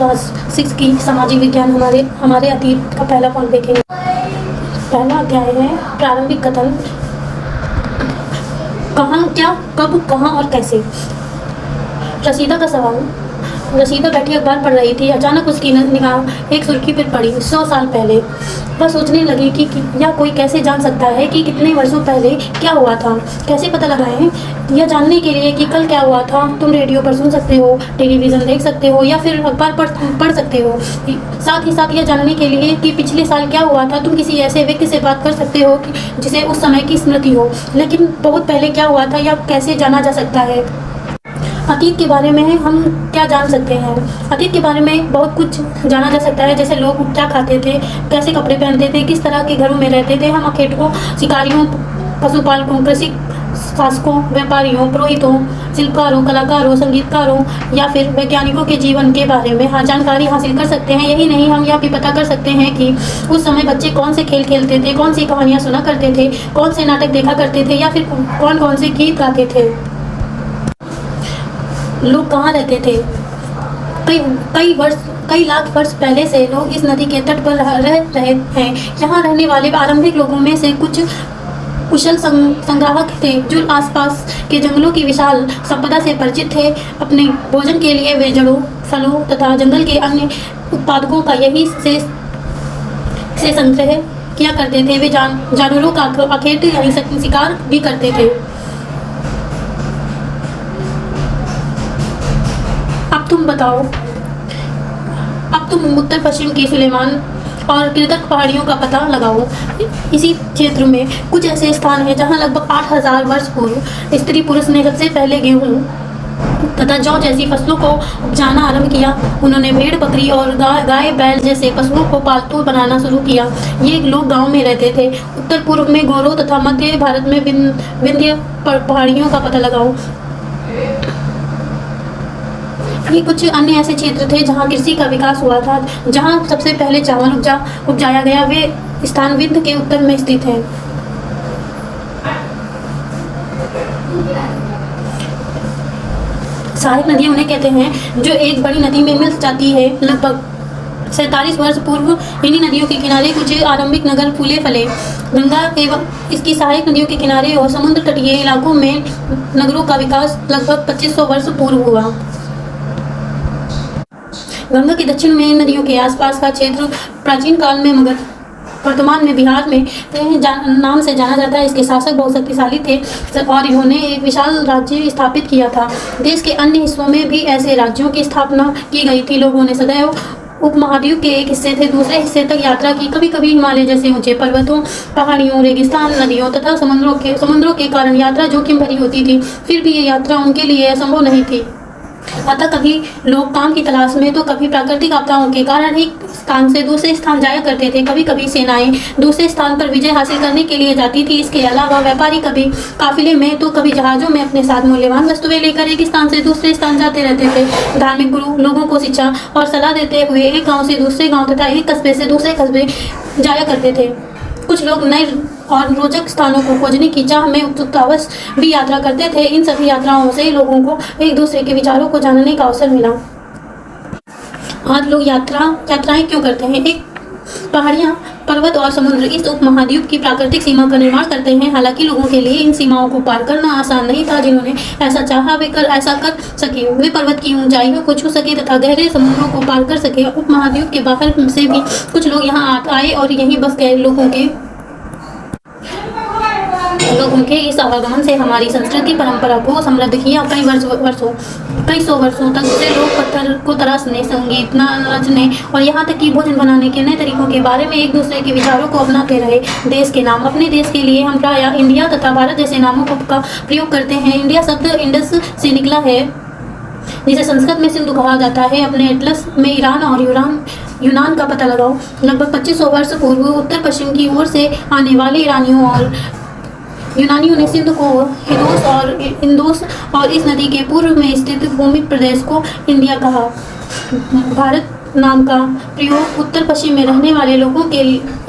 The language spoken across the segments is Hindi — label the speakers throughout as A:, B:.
A: क्लास 6 की सामाजिक विज्ञान हमारे अतीत का पहला पाठ देखेंगे। पहला अध्याय है प्रारंभिक कथन। कहाँ, क्या, कब, कहाँ और कैसे। रसीदा का सवाल। रसीदा बैठी अखबार पढ़ रही थी। अचानक उसकी निगाह एक सुर्खी पर पड़ी। 100 साल पहले। वह सोचने लगी कि यह कोई कैसे जान सकता है कि कितने वर्षों पहले क्या हुआ था। कैसे पता लगाएं? यह जानने के लिए कि कल क्या हुआ था तुम रेडियो पर सुन सकते हो, टेलीविज़न देख सकते हो या फिर अखबार पढ़ सकते हो। साथ ही साथ यह जानने के लिए कि पिछले साल क्या हुआ था तुम किसी ऐसे व्यक्ति से बात कर सकते हो जिसे उस समय की स्मृति हो। लेकिन बहुत पहले क्या हुआ था यह कैसे जाना जा सकता है? अतीत के बारे में हम क्या जान सकते हैं? अतीत के बारे में बहुत कुछ जाना जा सकता है, जैसे लोग क्या खाते थे, कैसे कपड़े पहनते थे, किस तरह के घरों में रहते थे। हम अखेटकों, शिकारियों, पशुपालकों, कृषि शासकों, व्यापारियों, पुरोहितों, शिल्पकारों, कलाकारों, संगीतकारों या फिर वैज्ञानिकों के जीवन के बारे में जानकारी हासिल कर सकते हैं। यही नहीं, हम यह भी पता कर सकते हैं कि उस समय बच्चे कौन से खेल खेलते थे, कौन सी कहानियाँ सुना करते थे, कौन से नाटक देखा करते थे या फिर कौन कौन से गीत गाते थे। लोग कहाँ रहते थे? कई लाख वर्ष पहले से लोग इस नदी के तट पर रह रहे हैं। यहाँ रहने वाले आरंभिक लोगों में से कुछ कुशल संग्राहक थे जो आसपास के जंगलों की विशाल संपदा से परिचित थे। अपने भोजन के लिए वे जड़ों, फलों तथा जंगल के अन्य उत्पादकों का यही से संग्रह किया करते थे। वे जानवरों का अखेट यानी शिकार भी करते थे। अब तुम बताओ। अब तुम उत्तर पश्चिम की सुलेमान और कृतक पहाड़ियों का पता लगाओ। इसी क्षेत्र में कुछ ऐसे स्थान हैं जहां लगभग 8000 वर्ष पूर्व स्त्री पुरुष ने सबसे पहले गेहूं तथा जौ जैसी फसलों को उपजाना आरंभ किया। उन्होंने भेड़, बकरी और गाय बैल जैसे पशुओं को पालतू बनाना शुरू किया। ये लोग गांव में रहते थे। उत्तर पूर्व में गौरों तथा मध्य भारत में विंध्य पहाड़ियों का पता लगाओ। ये कुछ अन्य ऐसे क्षेत्र थे जहाँ कृषि का विकास हुआ था। जहाँ सबसे पहले चावल उपजाया गया वे स्थान विंध्य के उत्तर में स्थित हैं। सहायक नदियाँ उन्हें कहते हैं जो एक बड़ी नदी में मिल जाती है। लगभग 47 वर्ष पूर्व इन्हीं नदियों के किनारे कुछ आरंभिक नगर फूले फले। गंगा एवं इसकी सहायक नदियों के किनारे और समुद्र तटीय इलाकों में नगरों का विकास लगभग 2500 वर्ष पूर्व हुआ। गंगा के दक्षिण में इन नदियों के आसपास का क्षेत्र प्राचीन काल में मगध, वर्तमान में बिहार में नाम से जाना जाता है। इसके शासक बहुत शक्तिशाली थे और इन्होंने एक विशाल राज्य स्थापित किया था। देश के अन्य हिस्सों में भी ऐसे राज्यों की स्थापना की गई थी। लोगों ने सदैव उपमहाद्वीप के एक हिस्से से दूसरे हिस्से तक यात्रा की। कभी कभी हिमालय जैसे ऊंचे पर्वतों, पहाड़ियों, रेगिस्तान, नदियों तथा समुद्रों के कारण यात्रा जोखिम भरी होती थी। फिर भी ये यात्रा उनके लिए असंभव नहीं थी। अतः कभी लोग काम की तलाश में तो कभी प्राकृतिक आपदाओं के कारण एक स्थान से दूसरे स्थान जाया करते थे। कभी कभी सेनाएं दूसरे स्थान पर विजय हासिल करने के लिए जाती थी। इसके अलावा व्यापारी कभी काफिले में तो कभी जहाजों में अपने साथ मूल्यवान वस्तुएं लेकर एक स्थान से दूसरे स्थान जाते रहते थे। धार्मिक गुरु लोगों को शिक्षा और सलाह देते हुए एक गाँव से दूसरे गाँव तथा एक कस्बे से दूसरे कस्बे जाया करते थे। कुछ लोग नए और रोचक स्थानों को खोजने की चाह में उत्सुकतावश भी यात्रा करते थे। इन सभी यात्राओं से लोगों को एक दूसरे के विचारों को जानने का अवसर मिला। आज लोग यात्राएं क्यों करते हैं? एक, पहाड़ियाँ, पर्वत और समुद्र इस उपमहाद्वीप की प्राकृतिक सीमा का निर्माण करते हैं। हालांकि लोगों के लिए इन सीमाओं को पार करना आसान नहीं था। जिन्होंने ऐसा चाहा वे ऐसा कर सके। वे पर्वत की ऊंचाइयों को छू सके तथा गहरे समुद्रों को पार कर सके। उपमहाद्वीप के बाहर से भी कुछ लोग यहाँ आए और यहीं बस गए। लोगों के इस आवागमन से हमारी संस्कृति परंपरा को समृद्ध किया। कई सौ वर्षों तक से लोग पत्थर को तराशने, संगीत नाचने और यहाँ तक कि भोजन बनाने के नए तरीकों के बारे में एक दूसरे के विचारों को अपनाते रहे। देश के नाम, अपने देश के लिए हम प्रायः इंडिया तथा भारत जैसे नामों का प्रयोग करते हैं। इंडिया शब्द इंडस से निकला है जिसे संस्कृत में सिंधु कहा जाता है। अपने एटलस में ईरान और यूनान का पता लगाओ। लगभग 2500 वर्ष पूर्व उत्तर पश्चिम की ओर से आने वाले ईरानियों और यूनानियों ने सिंधु को हिदोस और इंदोस और इस नदी के पूर्व में स्थित भूमि प्रदेश को इंडिया कहा। भारत नाम का प्रयोग उत्तर पश्चिम में रहने वाले लोगों के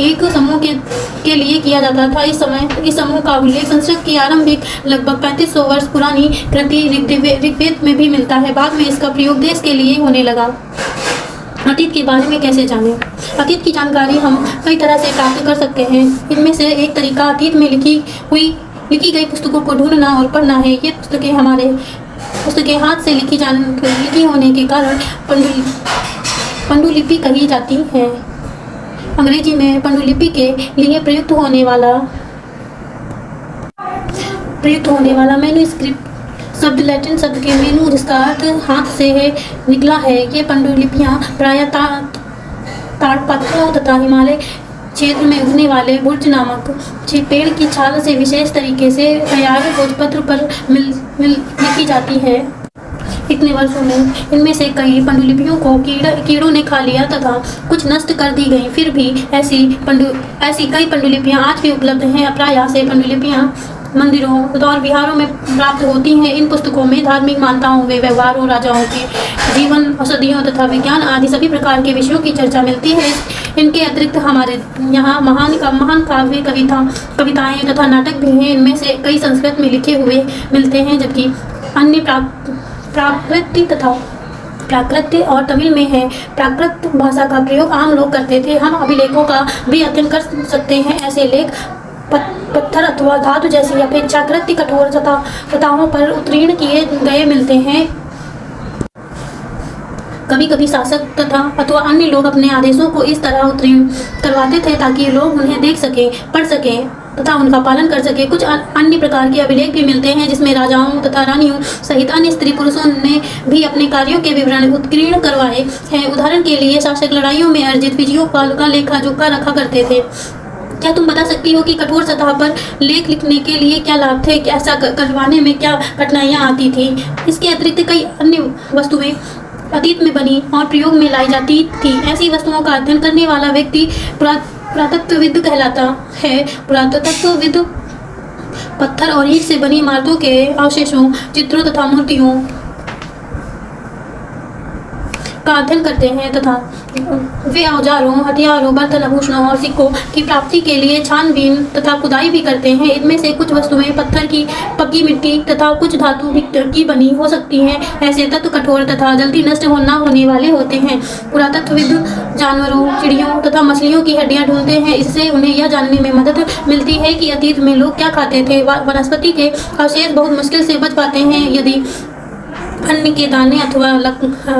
A: एक समूह के लिए किया जाता था। इस समूह का उल्लेख संस्कृत की आरंभिक लगभग 3500 वर्ष पुरानी कृति ऋग्वेद में भी मिलता है। बाद में इसका प्रयोग देश के लिए होने लगा। अतीत के बारे में कैसे जानें? अतीत की जानकारी हम कई तरह से प्राप्त कर सकते हैं। इनमें से एक तरीका अतीत में लिखी गई पुस्तकों को ढूंढना और पढ़ना है। ये पुस्तकें हाथ से लिखी होने के कारण पांडुलिपि कही जाती है। अंग्रेजी में पांडुलिपि के लिए प्रयुक्त होने वाला मैन्युस्क्रिप्ट शब्द लैटिन शब्द के मेनू, जिसका अर्थ हाथ से है, निकला है। ये पांडुलिपियाँ प्रायः ताड़पत्रों तथा हिमालय क्षेत्र में उगने वाले बुर्ज नामक पेड़ की छाल से विशेष तरीके से तैयार भोजपत्र पर लिखी जाती है। इतने वर्षों में इनमें से कई पांडुलिपियों को कीड़ों ने खा लिया तथा कुछ नष्ट कर दी गई। फिर भी ऐसी कई पांडुलिपियाँ आज भी उपलब्ध हैं। प्रायः से पांडुलिपियाँ मंदिरों और विहारों में प्राप्त होती हैं। इन पुस्तकों में धार्मिक मान्यताओं, व्यवहारों, राजाओं के जीवन, औषधियों तथा विज्ञान आदि सभी प्रकार के विषयों की चर्चा मिलती है। इनके अतिरिक्त हमारे यहाँ महान काव्य, कविताएं तथा नाटक भी हैं। इनमें से कई संस्कृत में लिखे हुए मिलते हैं, जबकि अन्य प्राकृत और तमिल में है। प्राकृत भाषा का प्रयोग आम लोग करते थे। हम अभिलेखों का भी अध्ययन कर सकते हैं। ऐसे लेख पत्थर अथवा धातु जैसी अपेक्षाकृत कठोर सतहों पर उत्कीर्ण किए गए मिलते हैं। कभी कभी शासक अथवा अन्य लोग अपने आदेशों को इस तरह उत्कीर्ण करवाते थे ताकि लोग उन्हें देख सकें, पढ़ सकें तथा उनका पालन कर सके। कुछ अन्य प्रकार के अभिलेख भी मिलते हैं, जिसमें राजाओं तथा रानियों सहित अन्य स्त्री पुरुषों ने भी अपने कार्यों के विवरण उत्कीर्ण करवाए हैं। उदाहरण के लिए शासक लड़ाइयों में अर्जित विजयों का लेखा जोखा रखा करते थे। क्या तुम बता सकती हो कि कठोर सतह पर लेख लिखने के लिए क्या लाभ थे? ऐसा करवाने में क्या कठिनाइयाँ आती थी? इसके अतिरिक्त कई अन्य वस्तुएं अतीत में बनी और प्रयोग में लाई जाती थी। ऐसी वस्तुओं का अध्ययन करने वाला व्यक्ति पुरातत्वविद कहलाता है। पुरातत्वविद पत्थर और ईंट से बनी इमारतों के अवशेषों, चित्रों तथा मूर्तियों का अध्ययन करते हैं तथा वे औजारों, हथियारों, बर्तन, आभूषणों और सिक्कों की प्राप्ति के लिए छानबीन तथा खुदाई भी करते हैं। इनमें से कुछ वस्तुएं पत्थर की, पक्की मिट्टी तथा कुछ धातु की बनी हो सकती हैं। ऐसे तत्व कठोर तथा जल्दी नष्ट ना होने वाले होते हैं। पुरातत्वविद जानवरों, चिड़ियों तथा मछलियों की हड्डियां ढूंढते हैं। इससे उन्हें यह जानने में मदद मिलती है कि अतीत में लोग क्या खाते थे। वनस्पति के अवशेष बहुत मुश्किल से बच पाते हैं। यदि अन्न के दाने अथवा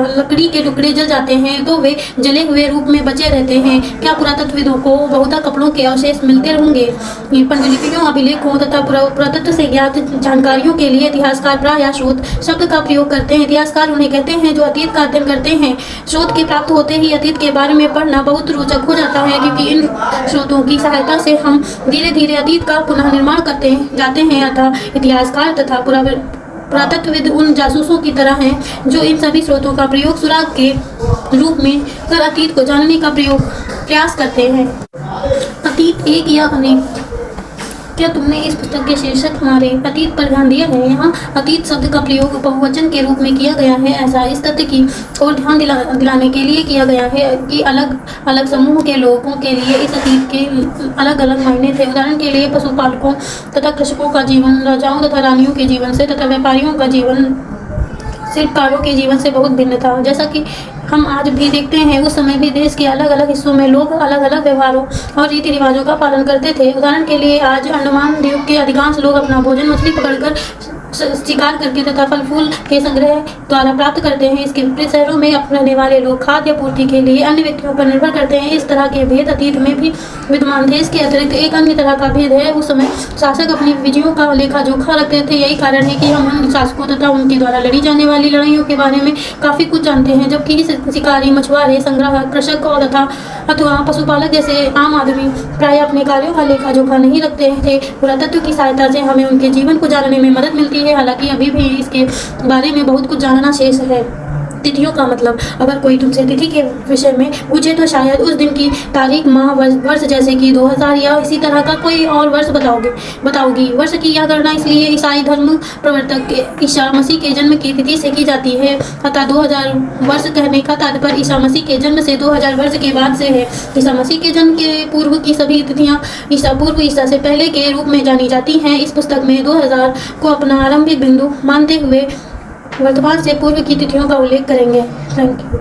A: लकड़ी के टुकड़े जल जाते हैं तो वे जले हुए रूप में बचे रहते हैं। क्या पुरातत्वविदों को बहुधा कपड़ों के अवशेष मिलते होंगे? पांडुलिपियों, अभिलेखों तथा पुरातत्व से ज्ञात जानकारियों के लिए इतिहासकार प्रायः स्रोत शब्द का प्रयोग करते हैं। इतिहासकार उन्हें कहते हैं जो अतीत का अध्ययन करते हैं। स्रोत के प्राप्त होते ही अतीत के बारे में पढ़ना बहुत रोचक हो जाता है, क्योंकि इन स्रोतों की सहायता से हम धीरे धीरे अतीत का पुनः निर्माण करते जाते हैं। अतः इतिहासकार तथा पुरातत्वविद उन जासूसों की तरह हैं जो इन सभी स्रोतों का प्रयोग सुराग के रूप में कर अतीत को जानने का प्रयास करते हैं। अतीत एक या अनेक। क्या तुमने इस पुस्तक के शीर्षक हमारे अतीत पर ध्यान दिया है? यहाँ अतीत शब्द का प्रयोग बहुवचन के रूप में किया गया है। ऐसा इस तथ्य की ओर ध्यान दिलाने के लिए किया गया है कि अलग अलग समूह के लोगों के लिए इस अतीत के अलग अलग मायने थे। उदाहरण के लिए पशुपालकों तथा कृषकों का जीवन राजाओं तथा रानियों के जीवन से तथा व्यापारियों का जीवन शिल्पकारों के जीवन से बहुत भिन्न था। जैसा कि हम आज भी देखते हैं, उस समय भी देश के अलग अलग हिस्सों में लोग अलग अलग व्यवहारों और रीति रिवाजों का पालन करते थे। उदाहरण के लिए आज अंडमान द्वीप के अधिकांश लोग अपना भोजन मछली पकड़कर, शिकार करके तथा फल फूल के संग्रह द्वारा प्राप्त करते हैं। इसके विपरीत शहरों में रहने वाले लोग खाद्य पूर्ति के लिए अन्य व्यक्तियों पर निर्भर करते हैं। इस तरह के भेद अतीत में भी विद्यमान थे। इसके अतिरिक्त एक अन्य तरह का भेद है, उस समय शासक अपनी विजयों का लेखा जोखा रखते थे। यही कारण है कि हम उन शासकों तथा उनके द्वारा लड़ी जाने वाली लड़ाइयों के बारे में काफ़ी कुछ जानते हैं, जबकि शिकारी, मछुआरे, संग्राहक, कृषक और अथवा पशुपालक जैसे आम आदमी प्रायः अपने कार्यों का लेखा जोखा नहीं रखते थे। पुरातत्व की सहायता से हमें उनके जीवन को जानने में मदद मिलती है। हालांकि अभी भी इसके बारे में बहुत कुछ जानना शेष है। तिथियों का मतलब, अगर कोई तुमसे तिथि के विषय में पूछे तो शायद उस दिन की तारीख, माह, वर्ष जैसे कि 2000 या इसी तरह का कोई और वर्ष बताओगी। वर्ष की यह गणना इसलिए ईसाई धर्म प्रवर्तक ईसा मसीह के जन्म की तिथि से की जाती है। अतः 2000 वर्ष कहने का तात्पर्य ईसा मसीह के जन्म से 2000 वर्ष के बाद से है। ईसा मसीह के जन्म के पूर्व की सभी तिथियाँ ईसा से पहले के रूप में जानी जाती हैं। इस पुस्तक में 2000 को अपना आरंभिक बिंदु मानते हुए वर्तमान से पूर्व की तिथियों का उल्लेख करेंगे। Thank you.